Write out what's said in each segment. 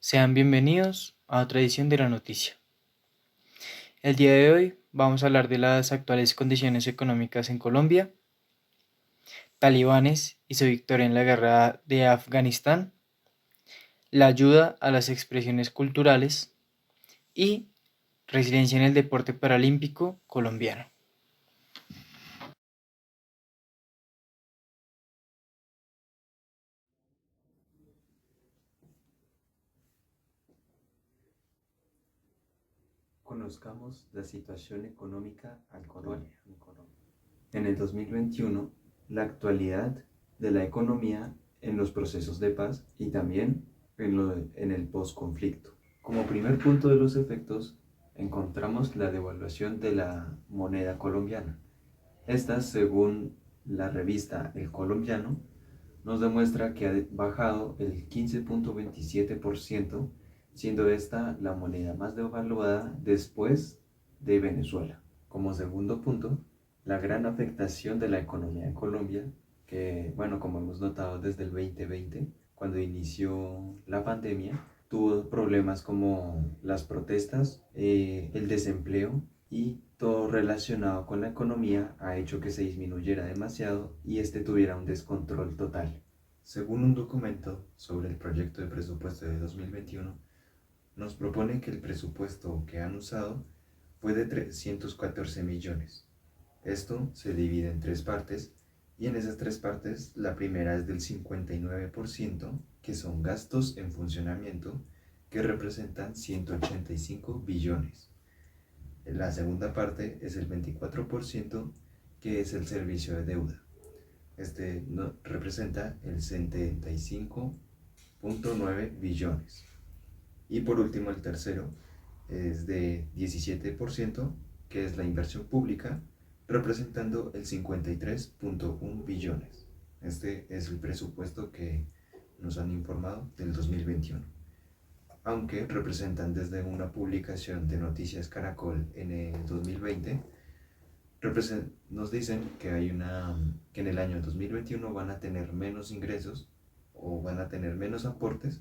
Sean bienvenidos a otra edición de la noticia. El día de hoy vamos a hablar de las actuales condiciones económicas en Colombia, talibanes y su victoria en la guerra de Afganistán, la ayuda a las expresiones culturales y resiliencia en el deporte paralímpico colombiano. Conozcamos la situación económica actual en Colombia. En el 2021, la actualidad de la economía en los procesos de paz y también en el posconflicto. Como primer punto de los efectos, encontramos la devaluación de la moneda colombiana. Esta, según la revista El Colombiano, nos demuestra que ha bajado el 15.27%, siendo esta la moneda más devaluada después de Venezuela. Como segundo punto, la gran afectación de la economía de Colombia, que, bueno, como hemos notado desde el 2020, cuando inició la pandemia, tuvo problemas como las protestas, el desempleo y todo relacionado con la economía ha hecho que se disminuyera demasiado y este tuviera un descontrol total. Según un documento sobre el proyecto de presupuesto de 2021, nos propone que el presupuesto que han usado fue de 314 millones. Esto se divide en tres partes y en esas tres partes la primera es del 59%, que son gastos en funcionamiento, que representan 185 billones. La segunda parte es el 24%, que es el servicio de deuda. Este representa el 75.9 billones. Y por último, el tercero es de 17%, que es la inversión pública, representando el 53.1 billones. Este es el presupuesto que nos han informado del 2021. Aunque representan desde una publicación de Noticias Caracol en el 2020, nos dicen que que en el año 2021 van a tener menos ingresos o van a tener menos aportes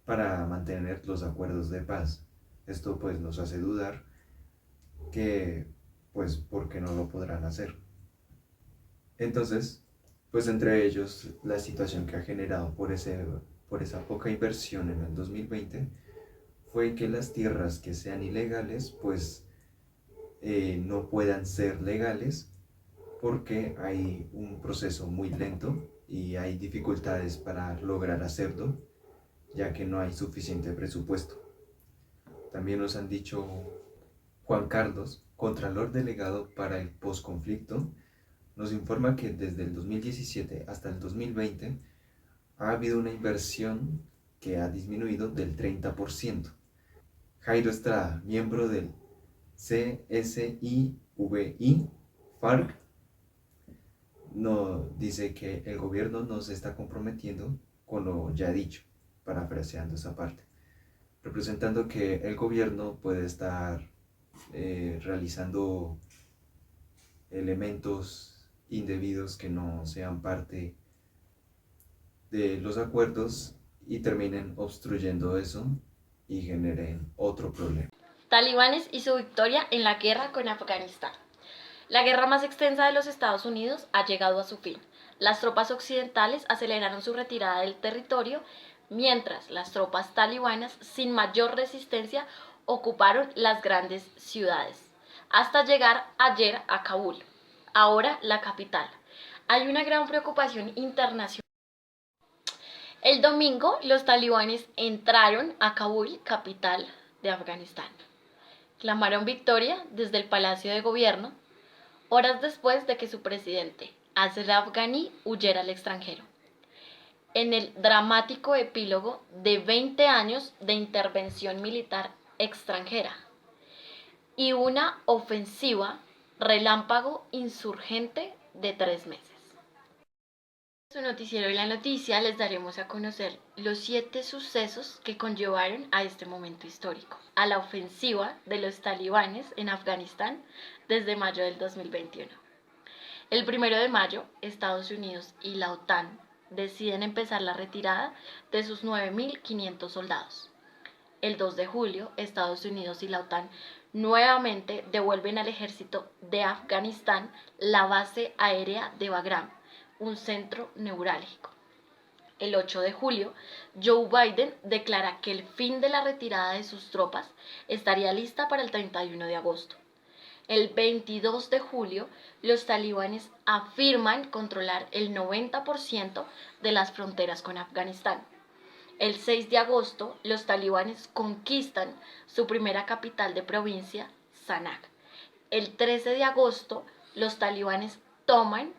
para mantener los acuerdos de paz. Esto pues nos hace dudar que pues por qué no lo podrán hacer. Entonces, pues entre ellos la situación que ha generado por esa poca inversión en el 2020 fue que las tierras que sean ilegales pues no puedan ser legales porque hay un proceso muy lento y hay dificultades para lograr hacerlo, ya que no hay suficiente presupuesto. También nos han dicho Juan Carlos, Contralor Delegado para el Postconflicto, nos informa que desde el 2017 hasta el 2020 ha habido una inversión que ha disminuido del 30%. Jairo Estrada, miembro del CSIVI, FARC, no, dice que el gobierno no se está comprometiendo con lo ya dicho, parafraseando esa parte, representando que el gobierno puede estar realizando elementos indebidos que no sean parte de los acuerdos y terminen obstruyendo eso y generen otro problema. Talibanes y su victoria en la guerra con Afganistán. La guerra más extensa de los Estados Unidos ha llegado a su fin. Las tropas occidentales aceleraron su retirada del territorio, mientras las tropas talibanas, sin mayor resistencia, ocuparon las grandes ciudades, hasta llegar ayer a Kabul, ahora la capital. Hay una gran preocupación internacional. El domingo, los talibanes entraron a Kabul, capital de Afganistán. Clamaron victoria desde el Palacio de Gobierno, horas después de que su presidente, Ashraf Ghani, huyera al extranjero. En el dramático epílogo de 20 años de intervención militar extranjera y una ofensiva relámpago insurgente de 3 meses. En su noticiero y la noticia les daremos a conocer los 7 sucesos que conllevaron a este momento histórico, a la ofensiva de los talibanes en Afganistán desde mayo del 2021. El 1 de mayo, Estados Unidos y la OTAN deciden empezar la retirada de sus 9.500 soldados. el 2 de julio, Estados Unidos y la OTAN nuevamente devuelven al ejército de Afganistán la base aérea de Bagram, un centro neurálgico. El 8 de julio, Joe Biden declara que el fin de la retirada de sus tropas estaría lista para el 31 de agosto. El 22 de julio, los talibanes afirman controlar el 90% de las fronteras con Afganistán. El 6 de agosto, los talibanes conquistan su primera capital de provincia, Sanaag. El 13 de agosto, los talibanes toman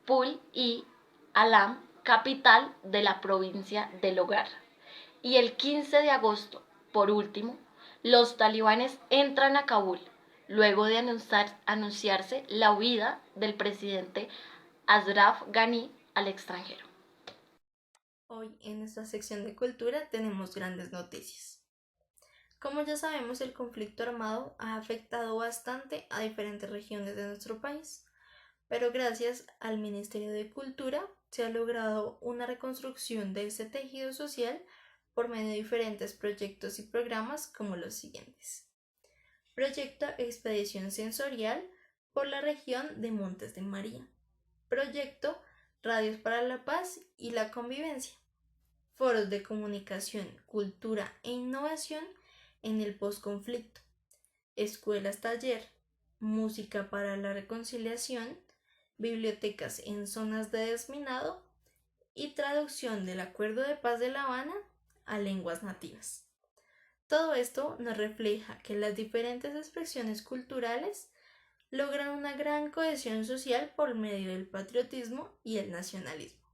Pul y Alam, capital de la provincia de Logar. Y el 15 de agosto, por último, los talibanes entran a Kabul, luego de anunciarse la huida del presidente Ashraf Ghani al extranjero. Hoy en nuestra sección de cultura tenemos grandes noticias. Como ya sabemos, el conflicto armado ha afectado bastante a diferentes regiones de nuestro país, pero gracias al Ministerio de Cultura se ha logrado una reconstrucción de ese tejido social por medio de diferentes proyectos y programas como los siguientes. Proyecto Expedición Sensorial por la región de Montes de María. Proyecto Radios para la Paz y la Convivencia. Foros de comunicación, cultura e innovación en el posconflicto. Escuelas taller, música para la reconciliación, bibliotecas en zonas de desminado y traducción del Acuerdo de Paz de La Habana a lenguas nativas. Todo esto nos refleja que las diferentes expresiones culturales logran una gran cohesión social por medio del patriotismo y el nacionalismo.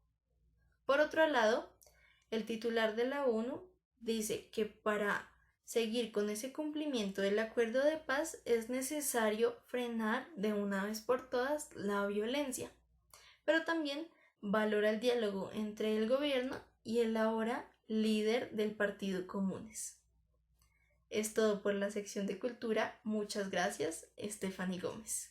Por otro lado, el titular de la ONU dice que para seguir con ese cumplimiento del acuerdo de paz es necesario frenar de una vez por todas la violencia, pero también valora el diálogo entre el gobierno y el ahora líder del Partido Comunes. Es todo por la sección de cultura. Muchas gracias, Stephanie Gómez.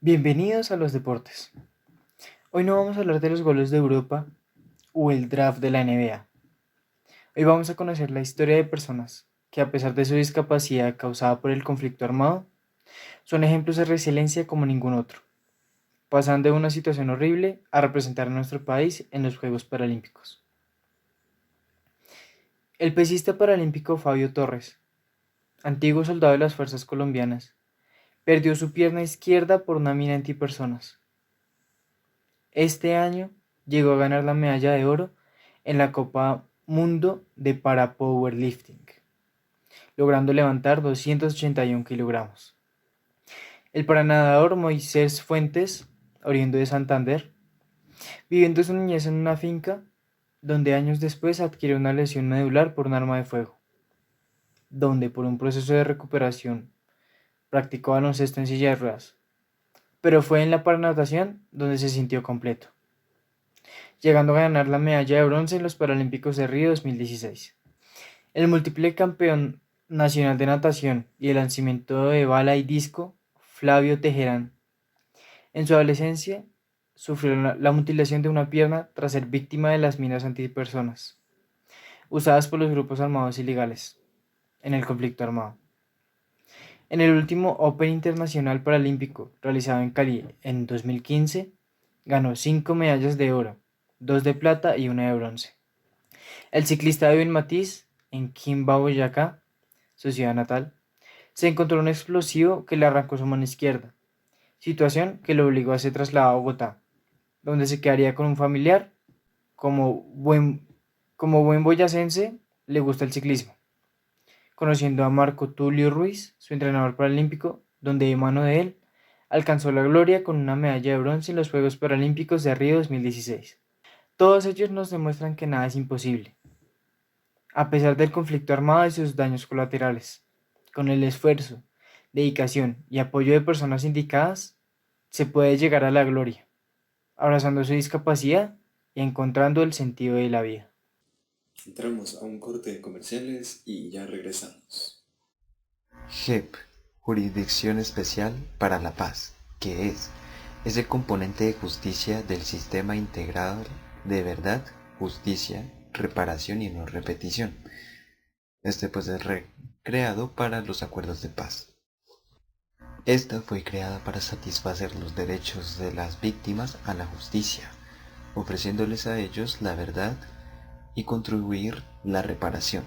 Bienvenidos a los deportes. Hoy no vamos a hablar de los goles de Europa o el draft de la NBA. Hoy vamos a conocer la historia de personas que, a pesar de su discapacidad causada por el conflicto armado, son ejemplos de resiliencia como ningún otro, pasando de una situación horrible a representar a nuestro país en los Juegos Paralímpicos. El pesista paralímpico Fabio Torres, antiguo soldado de las fuerzas colombianas, perdió su pierna izquierda por una mina antipersonas. Este año llegó a ganar la medalla de oro en la Copa Mundo de Parapowerlifting, logrando levantar 281 kilogramos. El paranadador Moisés Fuentes, oriundo de Santander, viviendo su niñez en una finca, donde años después adquirió una lesión medular por un arma de fuego, donde por un proceso de recuperación practicó baloncesto en silla de ruedas, pero fue en la paranatación donde se sintió completo, llegando a ganar la medalla de bronce en los Paralímpicos de Río 2016. El múltiple campeón nacional de natación y de lanzamiento de bala y disco, Flavio Teherán, en su adolescencia sufrió la mutilación de una pierna tras ser víctima de las minas antipersonas, usadas por los grupos armados ilegales en el conflicto armado. En el último Open Internacional Paralímpico realizado en Cali en 2015, ganó 5 medallas de oro, 2 de plata y 1 de bronce. El ciclista David Matiz, en Quimba, Boyacá, su ciudad natal, se encontró un explosivo que le arrancó su mano izquierda, situación que lo obligó a ser trasladado a Bogotá, donde se quedaría con un familiar. Como buen boyacense, le gusta el ciclismo, conociendo a Marco Tulio Ruiz, su entrenador paralímpico, donde de mano de él alcanzó la gloria con una medalla de bronce en los Juegos Paralímpicos de Río 2016. Todos ellos nos demuestran que nada es imposible, a pesar del conflicto armado y sus daños colaterales. Con el esfuerzo, dedicación y apoyo de personas indicadas, se puede llegar a la gloria, abrazando su discapacidad y encontrando el sentido de la vida. Entramos a un corte de comerciales y ya regresamos. JEP, Jurisdicción Especial para la Paz, que es Es el componente de justicia del sistema integral de verdad, justicia, reparación y no repetición. Este pues es creado para los acuerdos de paz. Esta fue creada para satisfacer los derechos de las víctimas a la justicia, ofreciéndoles a ellos la verdad y contribuir la reparación,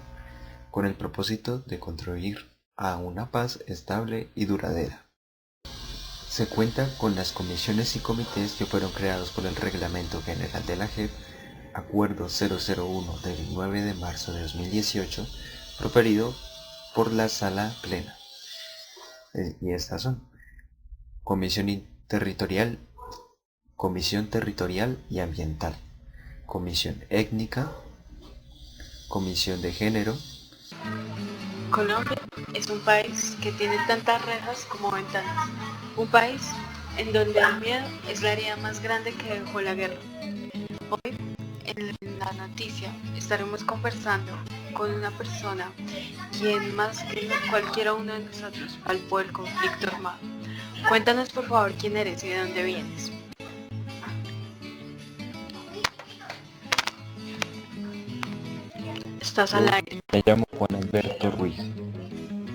con el propósito de contribuir a una paz estable y duradera. Se cuenta con las comisiones y comités que fueron creados por el Reglamento General de la JEP, Acuerdo 001 del 9 de marzo de 2018, proferido por la Sala Plena. Y estas son Comisión Territorial y Ambiental, Comisión Étnica, Comisión de Género. Colombia es un país que tiene tantas rejas como ventanas. Un país en donde el miedo es la herida más grande que dejó la guerra. Hoy, en la noticia, estaremos conversando con una persona quien más que cualquiera uno de nosotros palpó el conflicto armado. Cuéntanos por favor quién eres y de dónde vienes. Estás al aire. Me llamo Juan Alberto Ruiz,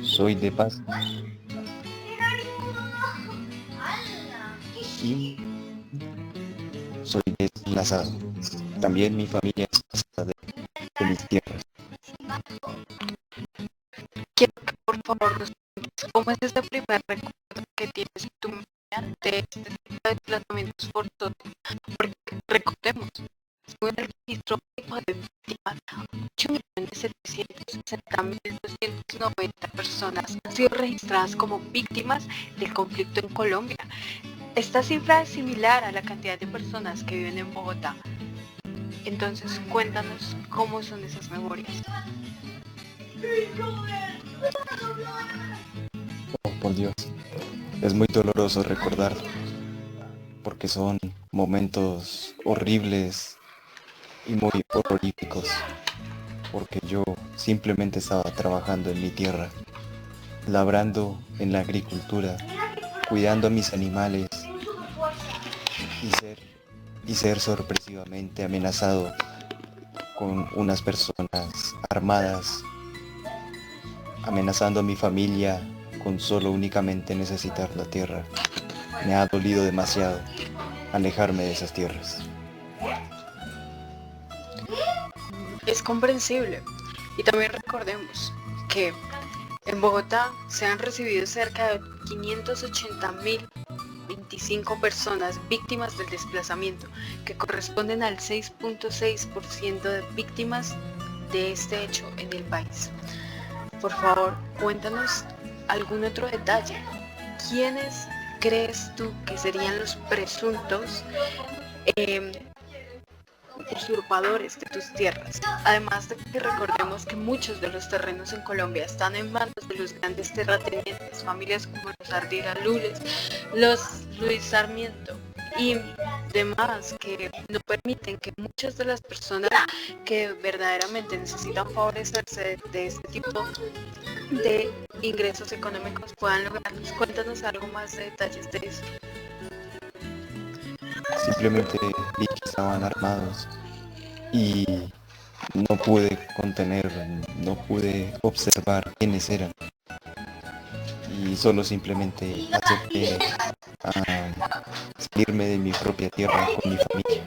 soy de Paz y soy desplazado. También mi familia es pasada de mis tierras. Quiero que por favor nos cuentes cómo es ese primer recuerdo que tienes en tu memoria de este tipo de desplazamientos forzosos. Porque recordemos, según el registro único de víctimas, 8.760.290 personas han sido registradas como víctimas del conflicto en Colombia. Esta cifra es similar a la cantidad de personas que viven en Bogotá. Entonces, cuéntanos cómo son esas memorias. Oh, por Dios, es muy doloroso recordarlo, porque son momentos horribles y muy horroríficos, porque yo simplemente estaba trabajando en mi tierra, labrando en la agricultura, cuidando a mis animales y ser sorpresivamente amenazado con unas personas armadas, amenazando a mi familia con solo únicamente necesitar la tierra. Me ha dolido demasiado alejarme de esas tierras. Es comprensible. Y también recordemos que en Bogotá se han recibido cerca de 580.025 personas víctimas del desplazamiento, que corresponden al 6.6% de víctimas de este hecho en el país. Por favor, cuéntanos algún otro detalle. ¿Quiénes crees tú que serían los presuntos usurpadores de tus tierras? Además de que recordemos que muchos de los terrenos en Colombia están en manos de los grandes terratenientes, familias como los Ardila Lules, los Luis Sarmiento y demás, que no permiten que muchas de las personas que verdaderamente necesitan favorecerse de este tipo de ingresos económicos puedan lograrlos. Cuéntanos algo más de detalles de eso. Simplemente vi que estaban armados y no pude contener, no pude observar quiénes eran, y solo simplemente acepté salirme de mi propia tierra con mi familia.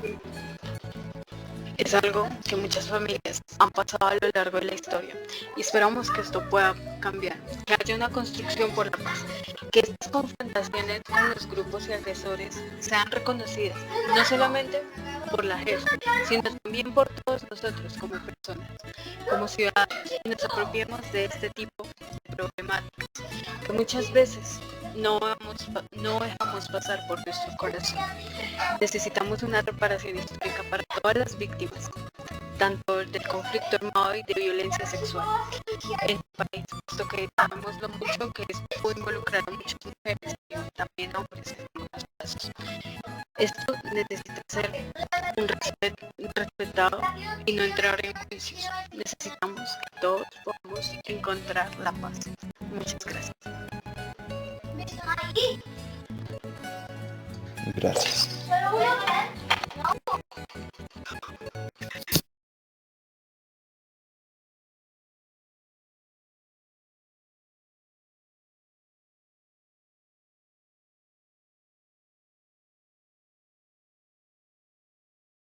Es algo que muchas familias han pasado a lo largo de la historia y esperamos que esto pueda cambiar, que haya una construcción por la paz, que estas confrontaciones con los grupos y agresores sean reconocidas, no solamente por la JEP, sino también por todos nosotros como personas, como ciudadanos, y nos apropiemos de este tipo de problemáticas que muchas veces no dejamos pasar por nuestro corazón. Necesitamos una reparación histórica para todas las víctimas, tanto del conflicto armado y de violencia sexual en el país, puesto que sabemos lo mucho que esto puede involucrar a muchas mujeres y también a hombres en algunos casos. Esto necesita ser respetado y no entrar en juicios. Necesitamos que todos podamos encontrar la paz. Muchas gracias. Gracias.